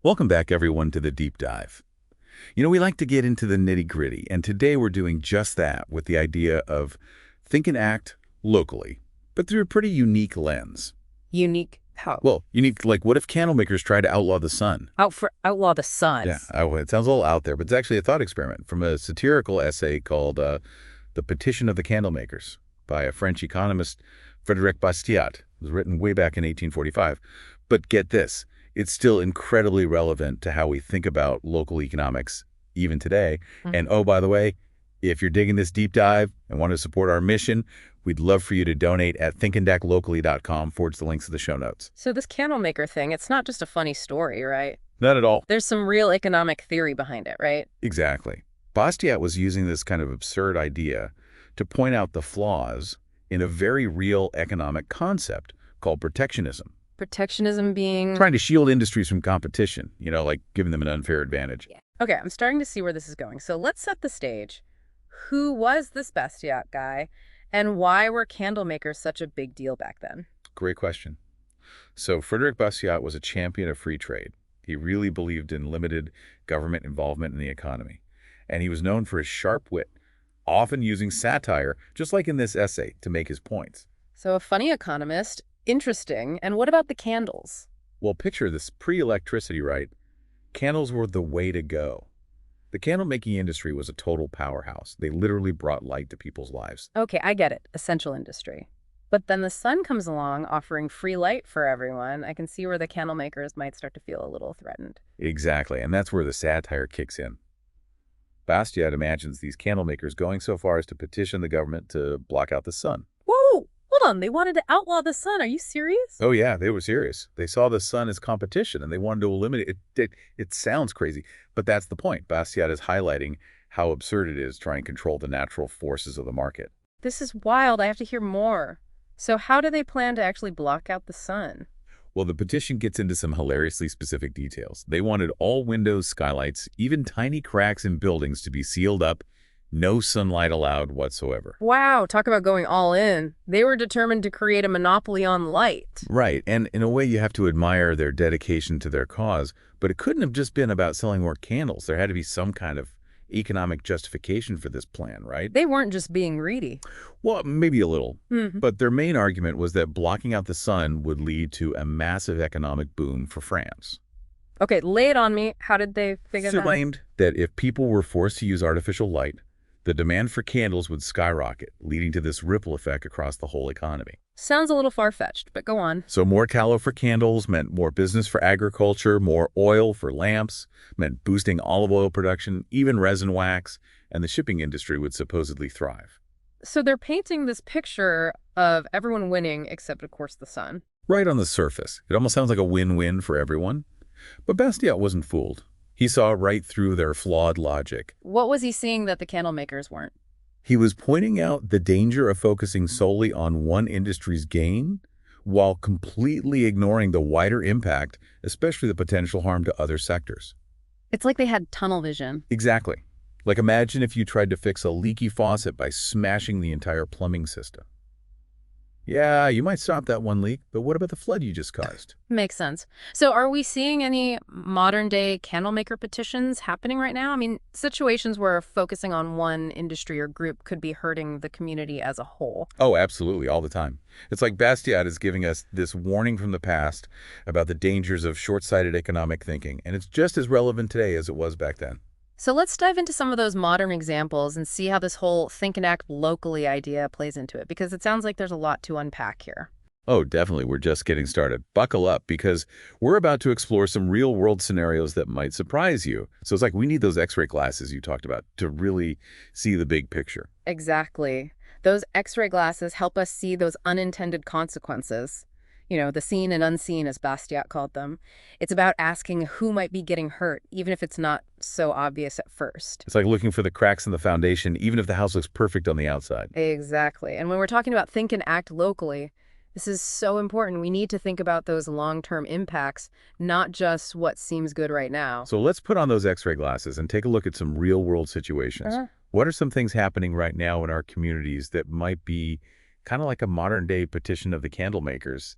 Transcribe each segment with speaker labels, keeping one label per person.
Speaker 1: Welcome back, everyone, to the Deep Dive. We like to get into the nitty-gritty, and today we're doing just that with the idea of think and act locally, but through a pretty unique lens.
Speaker 2: Unique how?
Speaker 1: Well, unique, like what if candlemakers try to outlaw the sun?
Speaker 2: Outlaw the sun.
Speaker 1: Yeah, it sounds a little out there, but it's actually a thought experiment from a satirical essay called The Petition of the Candlemakers by a French economist, Frédéric Bastiat. It was written way back in 1845. But get this. It's still incredibly relevant to how we think about local economics even today. And oh, by the way, if you're digging this deep dive and want to support our mission, we'd love for you to donate at thinkandactlocally.com forward to the links to the show notes.
Speaker 2: So this candlemaker thing, it's not just a funny story, right?
Speaker 1: Not at all.
Speaker 2: There's some real economic theory behind it, right?
Speaker 1: Exactly. Bastiat was using this kind of absurd idea to point out the flaws in a very real economic concept called protectionism.
Speaker 2: Protectionism being...
Speaker 1: Trying to shield industries from competition, like giving them an unfair advantage.
Speaker 2: Yeah. Okay, I'm starting to see where this is going. So let's set the stage. Who was this Bastiat guy, and why were candlemakers such a big deal back then?
Speaker 1: Great question. So Frédéric Bastiat was a champion of free trade. He really believed in limited government involvement in the economy. And he was known for his sharp wit, often using satire, just like in this essay, to make his points.
Speaker 2: So a funny economist. Interesting. And what about the candles?
Speaker 1: Well, picture this pre-electricity, right? Candles were the way to go. The candle-making industry was a total powerhouse. They literally brought light to people's lives.
Speaker 2: Okay, I get it. Essential industry. But then the sun comes along offering free light for everyone. I can see where the candlemakers might start to feel a little threatened.
Speaker 1: Exactly, and that's where the satire kicks in. Bastiat imagines these candlemakers going so far as to petition the government to block out the sun.
Speaker 2: Whoa! Hold on, they wanted to outlaw the sun. Are you serious?
Speaker 1: Oh, yeah, they were serious. They saw the sun as competition, and they wanted to eliminate it. It sounds crazy, but that's the point. Bastiat is highlighting how absurd it is trying to control the natural forces of the market.
Speaker 2: This is wild. I have to hear more. So how do they plan to actually block out the sun?
Speaker 1: Well, the petition gets into some hilariously specific details. They wanted all windows, skylights, even tiny cracks in buildings to be sealed up. No sunlight allowed whatsoever.
Speaker 2: Wow, talk about going all in. They were determined to create a monopoly on light.
Speaker 1: Right, and in a way you have to admire their dedication to their cause, but it couldn't have just been about selling more candles. There had to be some kind of economic justification for this plan, right?
Speaker 2: They weren't just being greedy.
Speaker 1: Well, maybe a little, but their main argument was that blocking out the sun would lead to a massive economic boom for France.
Speaker 2: Okay, lay it on me. How did they figure that out?
Speaker 1: They claimed that if people were forced to use artificial light, the demand for candles would skyrocket, leading to this ripple effect across the whole economy.
Speaker 2: Sounds a little far-fetched, but go on.
Speaker 1: So more tallow for candles meant more business for agriculture, more oil for lamps, meant boosting olive oil production, even resin wax, and the shipping industry would supposedly thrive.
Speaker 2: So they're painting this picture of everyone winning, except, of course, the sun.
Speaker 1: Right on the surface. It almost sounds like a win-win for everyone. But Bastiat wasn't fooled. He saw right through their flawed logic.
Speaker 2: What was he seeing that the candlemakers weren't?
Speaker 1: He was pointing out the danger of focusing solely on one industry's gain while completely ignoring the wider impact, especially the potential harm to other sectors.
Speaker 2: It's like they had tunnel vision.
Speaker 1: Exactly. Like imagine if you tried to fix a leaky faucet by smashing the entire plumbing system. Yeah, you might stop that one leak, but what about the flood you just caused?
Speaker 2: Makes sense. So are we seeing any modern-day candlemaker petitions happening right now? I mean, situations where focusing on one industry or group could be hurting the community as a whole.
Speaker 1: Oh, absolutely, all the time. It's like Bastiat is giving us this warning from the past about the dangers of short-sighted economic thinking, and it's just as relevant today as it was back then.
Speaker 2: So let's dive into some of those modern examples and see how this whole think and act locally idea plays into it, because it sounds like there's a lot to unpack here.
Speaker 1: Oh, definitely. We're just getting started. Buckle up, because we're about to explore some real-world scenarios that might surprise you. So it's like we need those X-ray glasses you talked about to really see the big picture.
Speaker 2: Exactly. Those X-ray glasses help us see those unintended consequences. The seen and unseen, as Bastiat called them. It's about asking who might be getting hurt, even if it's not so obvious at first.
Speaker 1: It's like looking for the cracks in the foundation, even if the house looks perfect on the outside.
Speaker 2: Exactly. And when we're talking about think and act locally, this is so important. We need to think about those long-term impacts, not just what seems good right now.
Speaker 1: So let's put on those X-ray glasses and take a look at some real-world situations. What are some things happening right now in our communities that might be kind of like a modern-day petition of the candlemakers,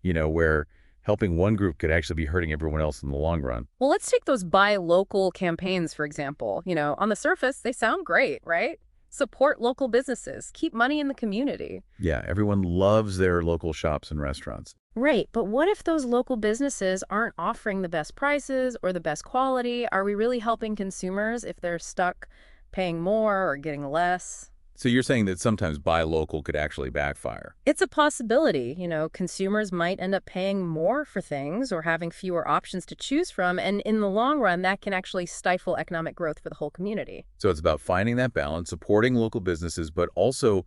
Speaker 1: where helping one group could actually be hurting everyone else in the long run.
Speaker 2: Well, let's take those buy local campaigns, for example. On the surface, they sound great, right? Support local businesses, keep money in the community.
Speaker 1: Yeah, everyone loves their local shops and restaurants.
Speaker 2: Right, but what if those local businesses aren't offering the best prices or the best quality? Are we really helping consumers if they're stuck paying more or getting less?
Speaker 1: So you're saying that sometimes buy local could actually backfire.
Speaker 2: It's a possibility. Consumers might end up paying more for things or having fewer options to choose from, and in the long run, that can actually stifle economic growth for the whole community.
Speaker 1: So it's about finding that balance, supporting local businesses, but also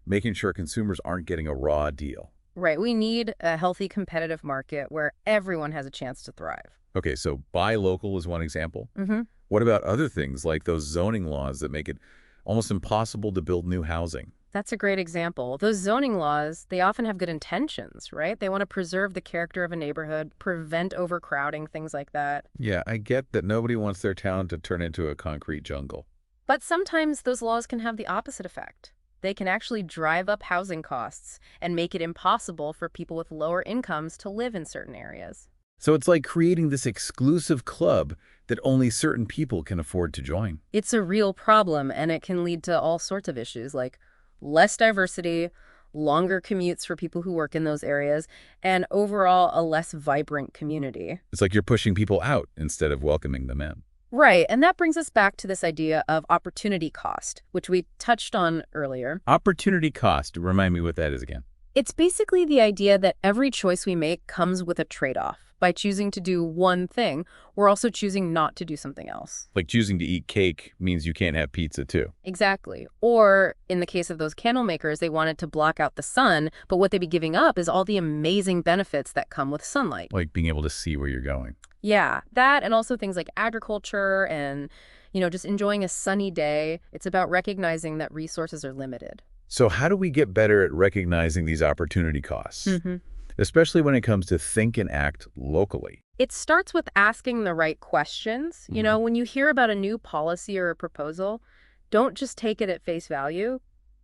Speaker 1: making sure consumers aren't getting a raw deal.
Speaker 2: Right, we need a healthy competitive market where everyone has a chance to thrive.
Speaker 1: Okay, so buy local is one example.
Speaker 2: Mm-hmm.
Speaker 1: What about other things like those zoning laws that make it almost impossible to build new housing?
Speaker 2: That's a great example. Those zoning laws, they often have good intentions, right? They want to preserve the character of a neighborhood, prevent overcrowding, things like that.
Speaker 1: Yeah, I get that nobody wants their town to turn into a concrete jungle.
Speaker 2: But sometimes those laws can have the opposite effect. They can actually drive up housing costs and make it impossible for people with lower incomes to live in certain areas.
Speaker 1: So it's like creating this exclusive club that only certain people can afford to join.
Speaker 2: It's a real problem, and it can lead to all sorts of issues like less diversity, longer commutes for people who work in those areas, and overall a less vibrant community.
Speaker 1: It's like you're pushing people out instead of welcoming them in.
Speaker 2: Right, and that brings us back to this idea of opportunity cost, which we touched on earlier.
Speaker 1: Opportunity cost, remind me what that is again.
Speaker 2: It's basically the idea that every choice we make comes with a trade-off. By choosing to do one thing, we're also choosing not to do something else.
Speaker 1: Like choosing to eat cake means you can't have pizza too.
Speaker 2: Exactly. Or in the case of those candle makers, they wanted to block out the sun, but what they'd be giving up is all the amazing benefits that come with sunlight.
Speaker 1: Like being able to see where you're going.
Speaker 2: Yeah, that and also things like agriculture and, just enjoying a sunny day. It's about recognizing that resources are limited.
Speaker 1: So how do we get better at recognizing these opportunity costs?
Speaker 2: Mm-hmm.
Speaker 1: Especially when it comes to think and act locally.
Speaker 2: It starts with asking the right questions. When you hear about a new policy or a proposal, don't just take it at face value.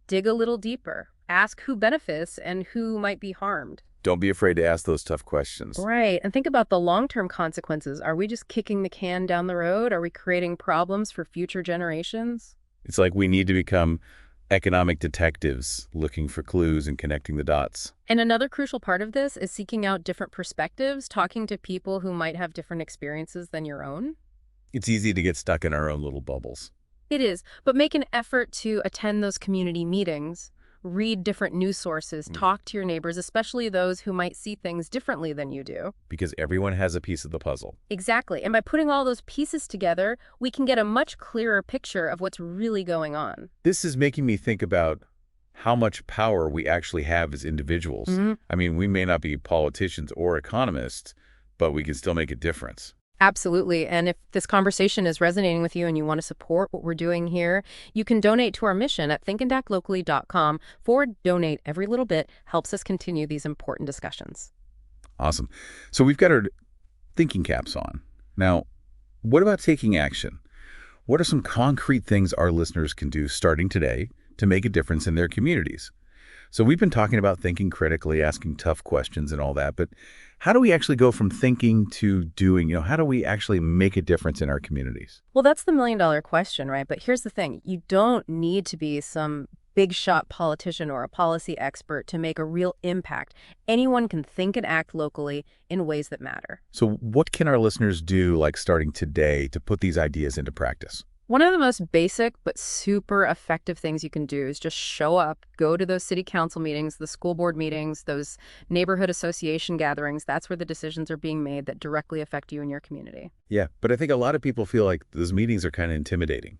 Speaker 2: Dig a little deeper. Ask who benefits and who might be harmed.
Speaker 1: Don't be afraid to ask those tough questions.
Speaker 2: Right. And think about the long-term consequences. Are we just kicking the can down the road? Are we creating problems for future generations?
Speaker 1: It's like we need to become economic detectives, looking for clues and connecting the dots.
Speaker 2: And another crucial part of this is seeking out different perspectives, talking to people who might have different experiences than your own.
Speaker 1: It's easy to get stuck in our own little bubbles.
Speaker 2: It is, but make an effort to attend those community meetings, read different news sources, talk to your neighbors, especially those who might see things differently than you do.
Speaker 1: Because everyone has a piece of the puzzle.
Speaker 2: Exactly. And by putting all those pieces together, we can get a much clearer picture of what's really going on.
Speaker 1: This is making me think about how much power we actually have as individuals. I mean, we may not be politicians or economists, but we can still make a difference.
Speaker 2: Absolutely. And if this conversation is resonating with you and you want to support what we're doing here, you can donate to our mission at thinkandactlocally.com/donate. Every little bit helps us continue these important discussions.
Speaker 1: Awesome. So we've got our thinking caps on. Now, what about taking action? What are some concrete things our listeners can do starting today to make a difference in their communities? So we've been talking about thinking critically, asking tough questions and all that, but how do we actually go from thinking to doing? How do we actually make a difference in our communities?
Speaker 2: Well, that's the million-dollar question, right? But here's the thing. You don't need to be some big shot politician or a policy expert to make a real impact. Anyone can think and act locally in ways that matter.
Speaker 1: So what can our listeners do, like starting today, to put these ideas into practice?
Speaker 2: One of the most basic but super effective things you can do is just show up, go to those city council meetings, the school board meetings, those neighborhood association gatherings. That's where the decisions are being made that directly affect you and your community.
Speaker 1: Yeah, but I think a lot of people feel like those meetings are kind of intimidating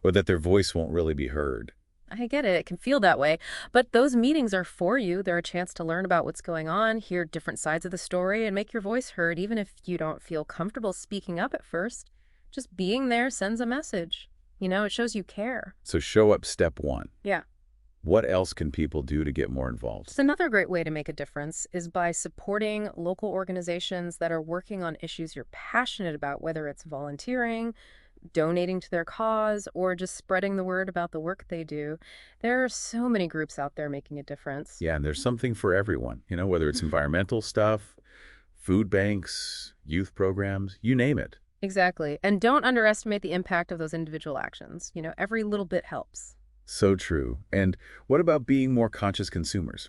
Speaker 1: or that their voice won't really be heard.
Speaker 2: I get it. It can feel that way. But those meetings are for you. They're a chance to learn about what's going on, hear different sides of the story, and make your voice heard, even if you don't feel comfortable speaking up at first. Just being there sends a message. It shows you care.
Speaker 1: So show up, step one.
Speaker 2: Yeah.
Speaker 1: What else can people do to get more involved?
Speaker 2: Just another great way to make a difference is by supporting local organizations that are working on issues you're passionate about, whether it's volunteering, donating to their cause, or just spreading the word about the work they do. There are so many groups out there making a difference.
Speaker 1: Yeah, and there's something for everyone, whether it's environmental stuff, Food banks, youth programs, you name it.
Speaker 2: Exactly. And don't underestimate the impact of those individual actions. Every little bit helps.
Speaker 1: So true. And what about being more conscious consumers?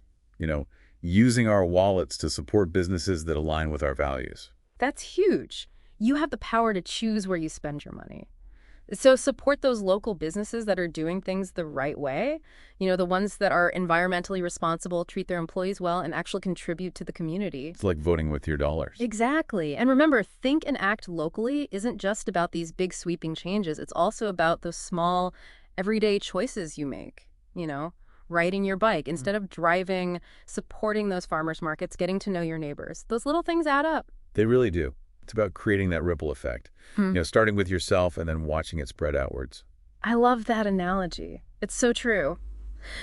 Speaker 1: Using our wallets to support businesses that align with our values.
Speaker 2: That's huge. You have the power to choose where you spend your money. So support those local businesses that are doing things the right way, the ones that are environmentally responsible, treat their employees well, and actually contribute to the community.
Speaker 1: It's like voting with your dollars.
Speaker 2: Exactly. And remember, think and act locally isn't just about these big sweeping changes. It's also about those small, everyday choices you make, riding your bike instead of driving, supporting those farmers markets, getting to know your neighbors. Those little things add up.
Speaker 1: They really do. It's about creating that ripple effect, starting with yourself and then watching it spread outwards.
Speaker 2: I love that analogy. It's so true.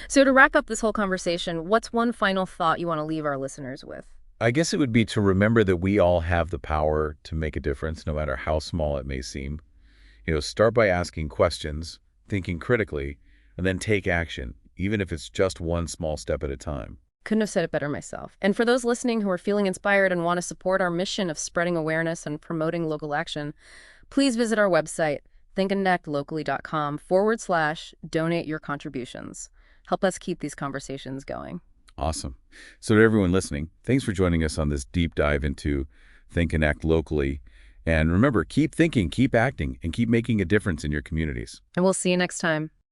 Speaker 2: So to wrap up this whole conversation, what's one final thought you want to leave our listeners with?
Speaker 1: I guess it would be to remember that we all have the power to make a difference, no matter how small it may seem. Start by asking questions, thinking critically, and then take action, even if it's just one small step at a time.
Speaker 2: Couldn't have said it better myself. And for those listening who are feeling inspired and want to support our mission of spreading awareness and promoting local action, please visit our website, thinkandactlocally.com/donate your contributions. Help us keep these conversations going.
Speaker 1: Awesome. So to everyone listening, thanks for joining us on this deep dive into Think and Act Locally. And remember, keep thinking, keep acting, and keep making a difference in your communities.
Speaker 2: And we'll see you next time.